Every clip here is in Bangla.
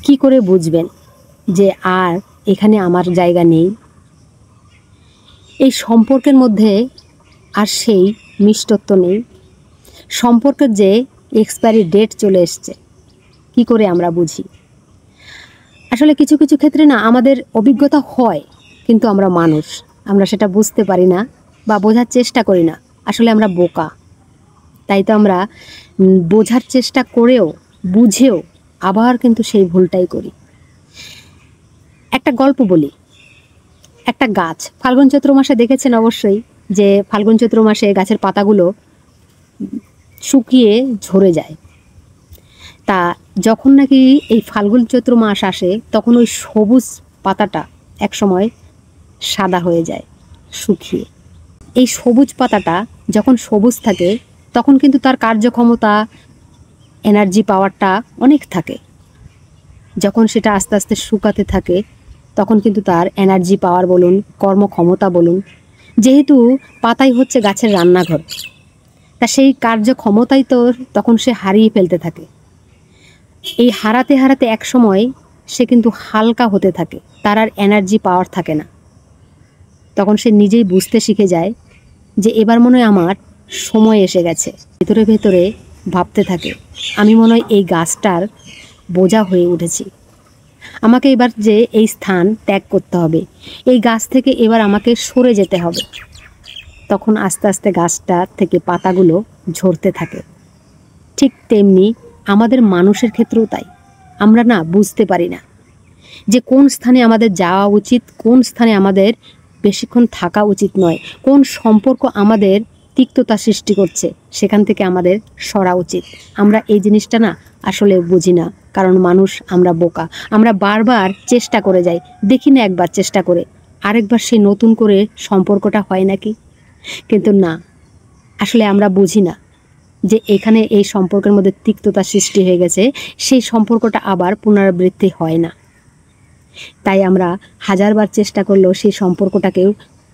কি করে বুঝবেন যে আর এখানে আমার জায়গা নেই? এই সম্পর্কের মধ্যে আর সেই মিষ্টত্ব নেই, সম্পর্কের যে এক্সপায়ারি ডেট চলে এসছে, কি করে আমরা বুঝি? আসলে কিছু কিছু ক্ষেত্রে না আমাদের অভিজ্ঞতা হয়, কিন্তু আমরা মানুষ, আমরা সেটা বুঝতে পারি না বা বোঝার চেষ্টা করি না। আসলে আমরা বোকা, তাই তো আমরা বোঝার চেষ্টা করেও বুঝেও আবার কিন্তু সেই ভুলটাই করি। একটা গল্প বলি। একটা গাছ ফাল্গুন চৈত্র মাসে দেখেছেন অবশ্যই, যে ফাল্গুন চৈত্র মাসে গাছের পাতাগুলো শুকিয়ে ঝরে যায়। তা যখন নাকি এই ফাল্গুন চৈত্র মাস আসে, তখন ওই সবুজ পাতাটা একসময় সাদা হয়ে যায় শুকিয়ে। এই সবুজ পাতাটা যখন সবুজ থাকে, তখন কিন্তু তার কার্যক্ষমতা, এনার্জি পাওয়ারটা অনেক থাকে। যখন সেটা আস্তে আস্তে শুকাতে থাকে, তখন কিন্তু তার এনার্জি পাওয়ার বলুন, কর্মক্ষমতা বলুন, যেহেতু পাতাই হচ্ছে গাছের রান্নাঘর, তা সেই কার্যক্ষমতাই তো তখন সে হারিয়ে ফেলতে থাকে। এই হারাতে হারাতে এক সময় সে কিন্তু হালকা হতে থাকে, তার আর এনার্জি পাওয়ার থাকে না। তখন সে নিজেই বুঝতে শিখে যায় যে এবার মনে হয় আমার সময় এসে গেছে। ভেতরে ভেতরে ভাবতে থাকে, আমি মনে হয় এই গাছটার বোঝা হয়ে উঠেছি, আমাকে এবার যে এই স্থান ত্যাগ করতে হবে, এই গাছ থেকে এবার আমাকে সরে যেতে হবে। তখন আস্তে আস্তে গাছটা থেকে পাতাগুলো ঝরতে থাকে। ঠিক তেমনি আমাদের মানুষের ক্ষেত্রেও তাই। আমরা না বুঝতে পারি না যে কোন স্থানে আমাদের যাওয়া উচিত, কোন স্থানে আমাদের বেশিক্ষণ থাকা উচিত নয়, কোন সম্পর্ক আমাদের তিক্ততা সৃষ্টি করছে, সেখান থেকে আমাদের সরা উচিত। আমরা এই জিনিসটা না আসলে বুঝি না, কারণ মানুষ, আমরা বোকা। আমরা বারবার চেষ্টা করে যাই, দেখি না একবার চেষ্টা করে আরেকবার সেই নতুন করে সম্পর্কটা হয় নাকি। কিন্তু না, আসলে আমরা বুঝি না যে এখানে এই সম্পর্কের মধ্যে তিক্ততা সৃষ্টি হয়ে গেছে, সেই সম্পর্কটা আবার পুনরাবৃত্তি হয় না। তাই আমরা হাজারবার চেষ্টা করলেও সেই সম্পর্কটাকেও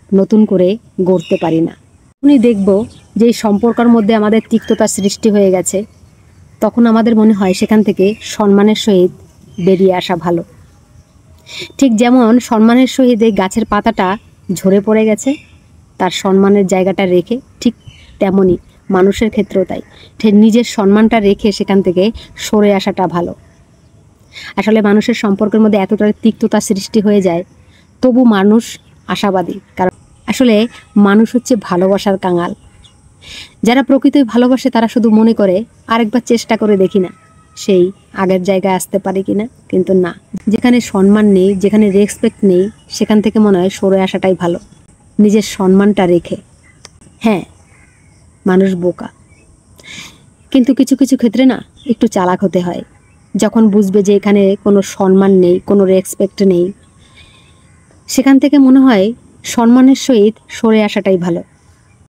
নতুন করে গড়তে পারি না। তখনই দেখব যে এই সম্পর্কের মধ্যে আমাদের তিক্ততা সৃষ্টি হয়ে গেছে, তখন আমাদের মনে হয় সেখান থেকে সম্মানের সহিত বেরিয়ে আসা ভালো। ঠিক যেমন সম্মানের সহিত এই গাছের পাতাটা ঝরে পড়ে গেছে, তার সম্মানের জায়গাটা রেখে, ঠিক তেমনই মানুষের ক্ষেত্রেও তাই, নিজের সম্মানটা রেখে সেখান থেকে সরে আসাটা ভালো। আসলে মানুষের সম্পর্কের মধ্যে এতটা তিক্ততা সৃষ্টি হয়ে যায়, তবু মানুষ আশাবাদী, কারণ আসলে মানুষ হচ্ছে ভালোবাসার কাঙাল। যারা প্রকৃতই ভালোবাসে তারা শুধু মনে করে আরেকবার চেষ্টা করে দেখি না সেই আগের জায়গায় আসতে পারে কিনা, কিন্তু না, যেখানে সম্মান নেই, যেখানে রেসপেক্ট নেই, সেখান থেকে মনে হয় সরে আসাটাই ভালো, নিজের সম্মানটা রেখে। হ্যাঁ, মানুষ বোকা, কিন্তু কিছু কিছু ক্ষেত্রে না একটু চালাক হতে হয়। যখন বুঝবে যে এখানে কোনো সম্মান নেই, কোনো রেসপেক্ট নেই, সেখান থেকে মনে হয় সম্মানের সহিত সরে আসাটাই ভালো।